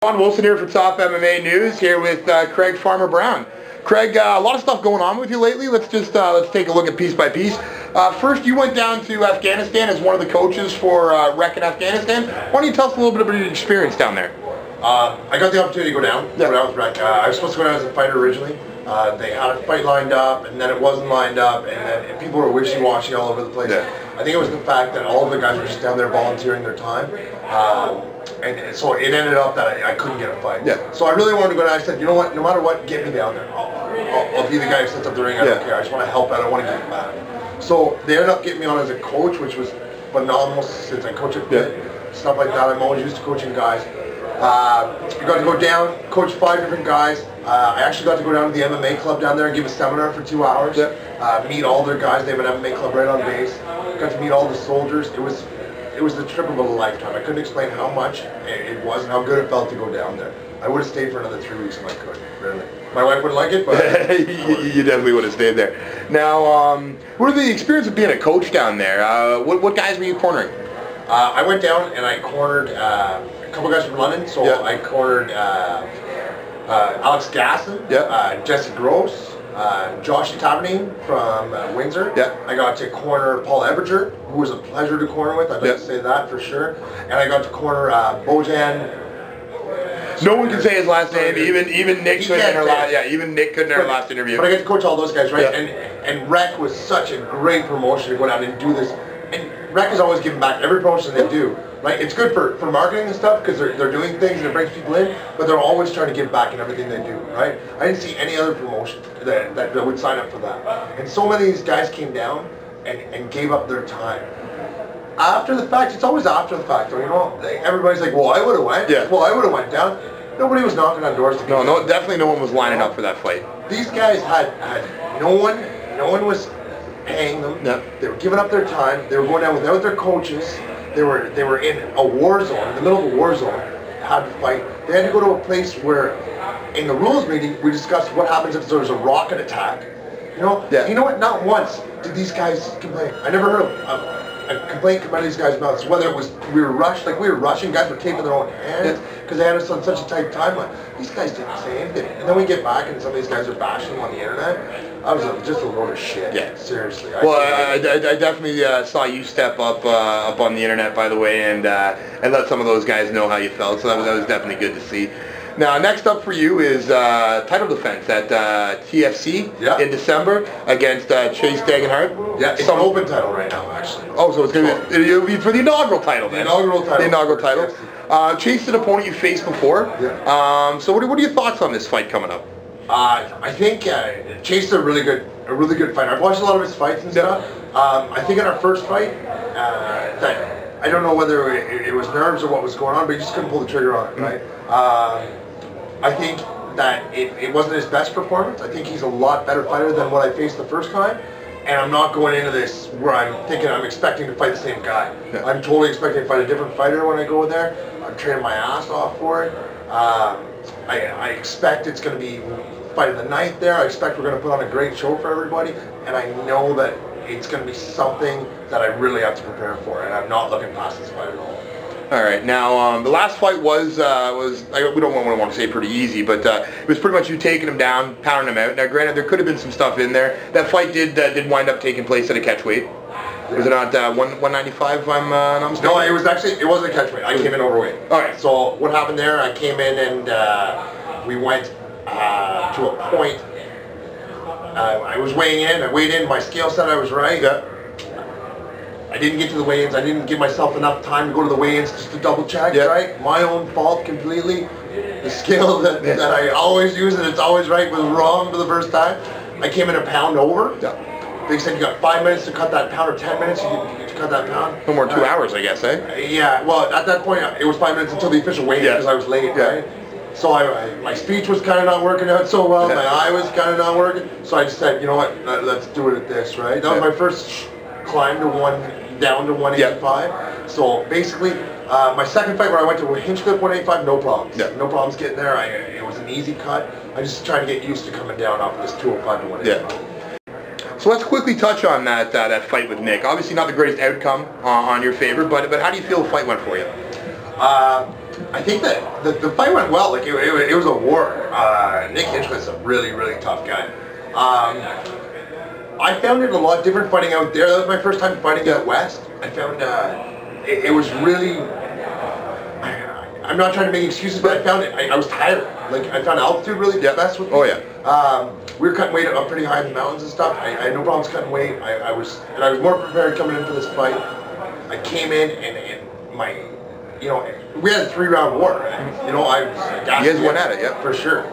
John Wilson here for Top MMA News, here with Craig Farmer Brown. Craig, a lot of stuff going on with you lately. Let's take a look at piece by piece. First, you went down to Afghanistan as one of the coaches for Rec in Afghanistan. Why don't you tell us a little bit about your experience down there? I got the opportunity to go down. Yeah. Go down with Rec. I was supposed to go down as a fighter originally. They had a fight lined up, and then it wasn't lined up, and then people were wishy-washy all over the place. Yeah. I think it was the fact that all of the guys were just down there volunteering their time. And so it ended up that I couldn't get a fight. Yeah. So I really wanted to go down. I said, you know what, no matter what, get me down there. I'll be the guy who sets up the ring. I don't care. I just want to help out. I want to give back. So they ended up getting me on as a coach, which was phenomenal since I coach at Pitt, stuff like that. I'm always used to coaching guys. I got to go down, coach 5 different guys. I actually got to go down to the MMA club down there and give a seminar for 2 hours. Meet all their guys. They have an MMA club right on base. Got to meet all the soldiers. It was the trip of a lifetime. I couldn't explain how much it was and how good it felt to go down there. I would have stayed for another 3 weeks if I could, really. My wife wouldn't like it, but... you definitely would have stayed there. Now, what are the experience of being a coach down there? What guys were you cornering? I went down and I cornered a couple guys from London. So I cornered Alex Gasson, Jesse Gross, Josh Tavernier from Windsor. I got to corner Paul Eberger, who was a pleasure to corner with. I'd like to say that for sure. And I got to corner Bojan. No one can say his last name. Even Nick couldn't in our last. Yeah, even Nick couldn't in our last interview. But I got to coach all those guys, right? And Rec was such a great promotion to go down and do this. And Rec is always giving back every promotion they do. Right? It's good for marketing and stuff because they're doing things and it brings people in, but they're always trying to give back in everything they do, right? I didn't see any other promotion that would sign up for that. And so many of these guys came down and gave up their time. After the fact, it's always after the fact, though, you know? Everybody's like, well, I would have went. Yeah. Well, I would have went down. Nobody was knocking on doors to get No, definitely no one was lining up for that fight. These guys had no one was paying them. They were giving up their time. They were going down without their coaches. They were in a war zone, in the middle of a war zone, had to fight. They had to go to a place where, in the rules meeting, we discussed what happens if there's a rocket attack. You know? You know what? Not once did these guys complain. I never heard of a complaint come out of these guys' mouths. Whether it was we were rushed, like we were rushing, guys were taping their own hands because they had us on such a tight timeline. These guys didn't say anything. And then we get back and some of these guys are bashing them on the internet. I was just a load of shit. Yeah. Seriously. Well, I definitely saw you step up on the internet, by the way, and let some of those guys know how you felt. So that was definitely good to see. Now, next up for you is title defense at TFC in December against Chase Dagenhart. Yeah, it's an open title right now, actually. Oh, so it's going to be for the inaugural title then. The inaugural title. The inaugural title. Chase is an opponent you faced before. So what are your thoughts on this fight coming up? I think Chase is a really good fighter. I've watched a lot of his fights and stuff. I think in our first fight, that I don't know whether it was nerves or what was going on, but he just couldn't pull the trigger on it, right? I think that it wasn't his best performance. I think he's a lot better fighter than what I faced the first time. And I'm not going into this where I'm expecting to fight the same guy. I'm totally expecting to fight a different fighter when I go there. I'm training my ass off for it. I expect it's going to be fight of the night there. I expect we're going to put on a great show for everybody. And I know that it's going to be something that I really have to prepare for. And I'm not looking past this fight at all. All right. Now, the last fight was we don't want to say pretty easy, but it was pretty much you taking him down, pounding him out. Now, granted, there could have been some stuff in there. That fight did wind up taking place at a catch weight. Was it not 195? If I'm not mistaken? No, it wasn't a catch weight. I came in overweight. All right. So what happened there? I came in and we went to a point. I was weighing in. I weighed in. My scale said I was right. I didn't get to the weigh-ins. I didn't give myself enough time to go to the weigh-ins just to double check, right? My own fault completely. The scale that I always use and it's always right was wrong for the first time. I came in a pound over. They said you got 5 minutes to cut that pound or 10 minutes to cut that pound. No more than 2 hours, I guess, eh? Yeah, well, at that point, it was 5 minutes until the official weigh-in because I was late, right? So my speech was kind of not working out so well. My eye was kind of not working. So I just said, you know what, let's do it at this, right? That was my first climb down to 185. So basically, my second fight where I went to Hinchcliffe 185, no problems. No problems getting there. It was an easy cut. I just tried to get used to coming down off this 205 to 185. So let's quickly touch on that fight with Nick. Obviously not the greatest outcome on your favor, but how do you feel the fight went for you? I think that the fight went well. Like it was a war. Nick Hinchcliffe's a really, really tough guy. I found it a lot different fighting out there. That was my first time fighting out west. I found it was really. I'm not trying to make excuses, but I found it. I was tired. Like I found altitude really messed with me. Oh yeah. We were cutting weight up pretty high in the mountains and stuff. I had no problems cutting weight. I was more prepared coming into this fight. I came in and my, you know, we had a 3-round war. You know, I was gassed. You guys went at it, yeah, for sure.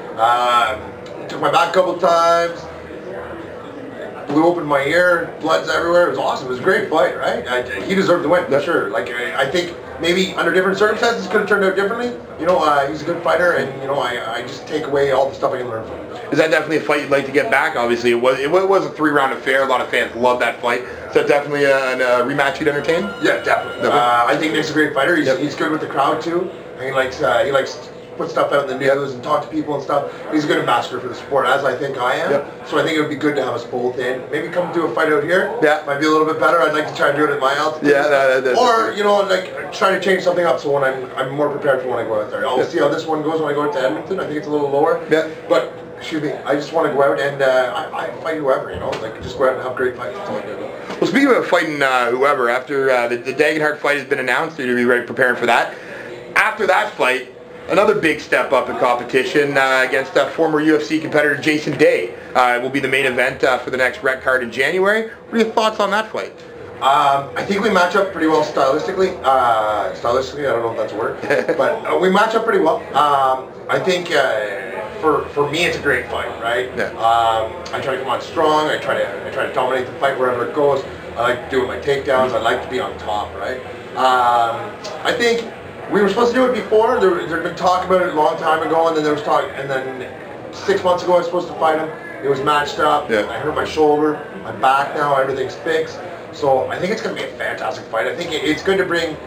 Took my back a couple times. Blew open my ear, blood's everywhere. It was awesome. It was a great fight, right? He deserved the win, for sure. Like I think maybe under different circumstances could have turned out differently. You know, he's a good fighter, and you know, I just take away all the stuff I can learn from him. Is that definitely a fight you'd like to get back? Obviously, it was a 3-round affair. A lot of fans love that fight. Is that definitely a rematch you'd entertain? Yeah, definitely. I think Nick's a great fighter. He's good with the crowd too. He likes put stuff out in the news and talk to people and stuff. He's a good ambassador for the sport, as I think I am. So I think it would be good to have us both in. Maybe come do a fight out here. Yeah. Might be a little bit better. I'd like to try and do it at my altitude. Yeah. Or, you know, like try to change something up so when I'm more prepared for when I go out there. I'll see how this one goes when I go out to Edmonton. I think it's a little lower. Yeah. But, excuse me, I just want to go out and I fight whoever, you know. Like, just go out and have great fights. That's all I do. Well, speaking of fighting whoever, after the Dagenhart fight has been announced, you're going to be ready preparing for that. After that fight, another big step up in competition against former UFC competitor Jason Day. Will be the main event for the next rec card in January. What are your thoughts on that fight? I think we match up pretty well stylistically. Stylistically, I don't know if that's a word, but we match up pretty well. I think for me, it's a great fight, right? Yeah. I try to come on strong. I try to dominate the fight wherever it goes. I like to do my takedowns. I like to be on top, right? I think we were supposed to do it before. There'd been talk about it a long time ago, and then there was talk, and then 6 months ago I was supposed to fight him. It was matched up. Yeah. I hurt my shoulder. I'm back now. Everything's fixed. So I think it's going to be a fantastic fight. I think it's good to bring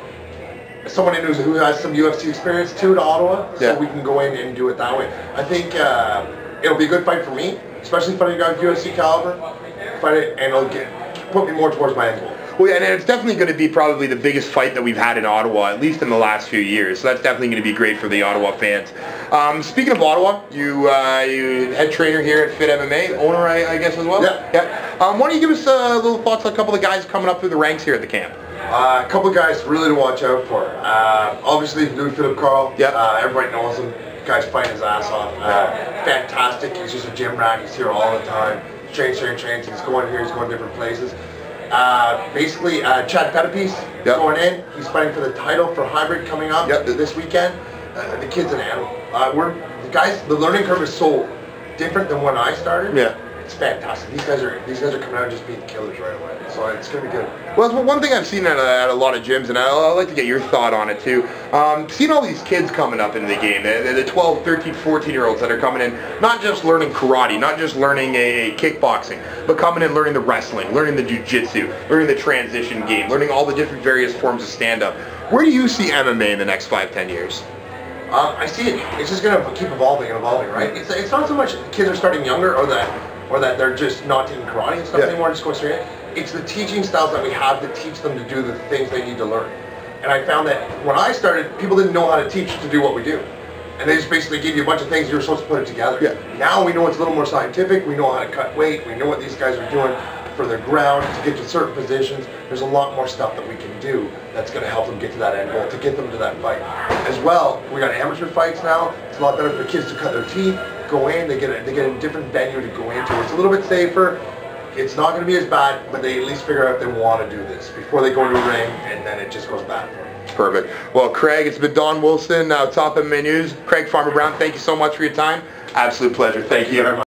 someone in who has some UFC experience to Ottawa, so we can go in and do it that way. I think it'll be a good fight for me, especially fighting a guy with UFC caliber. Fight it, and it'll put me more towards my end goal. Well, yeah, and it's definitely going to be probably the biggest fight that we've had in Ottawa, at least in the last few years. So that's definitely going to be great for the Ottawa fans. Speaking of Ottawa, you head trainer here at Fit MMA, owner, I guess, as well? Yeah. Why don't you give us a little thoughts on a couple of the guys coming up through the ranks here at the camp? A couple of guys really to watch out for. Obviously, Louis-Philippe Carl. Everybody knows him. The guy's fighting his ass off. Fantastic. He's just a gym rat. He's here all the time. Trains. He's going here. He's going different places. Basically, Chad Pettipies going in. He's fighting for the title for hybrid coming up this weekend. The kid's an animal. The learning curve is so different than when I started. Yeah. It's fantastic. These guys are coming out and just being killers right away. So it's going to be good. Well, it's one thing I've seen at a lot of gyms, and I'd like to get your thought on it too. Seeing all these kids coming up into the game, the 12, 13, 14-year-olds that are coming in, not just learning karate, not just learning a kickboxing, but coming in learning the wrestling, learning the jiu-jitsu, learning the transition game, learning all the different various forms of stand-up. Where do you see MMA in the next 5-10 years? I see it. It's just going to keep evolving and evolving, right? It's not so much kids are starting younger or that they're just not taking karate and stuff anymore, just going straight in. It's the teaching styles that we have to teach them to do the things they need to learn. And I found that when I started, people didn't know how to teach to do what we do. And they just basically give you a bunch of things, you were supposed to put it together. Yeah. Now we know it's a little more scientific, we know how to cut weight, we know what these guys are doing for their ground to get to certain positions. There's a lot more stuff that we can do that's going to help them get to that end goal, to get them to that fight. As well, we got amateur fights now. It's a lot better for kids to cut their teeth, go in, they get a different venue to go into. It's a little bit safer. It's not going to be as bad, but they at least figure out if they want to do this before they go into a ring, and then it just goes bad for them. Perfect. Well, Craig, it's been Don Wilson, Top MMA News. Craig Farmer Brown, thank you so much for your time. Absolute pleasure. Thank you very much.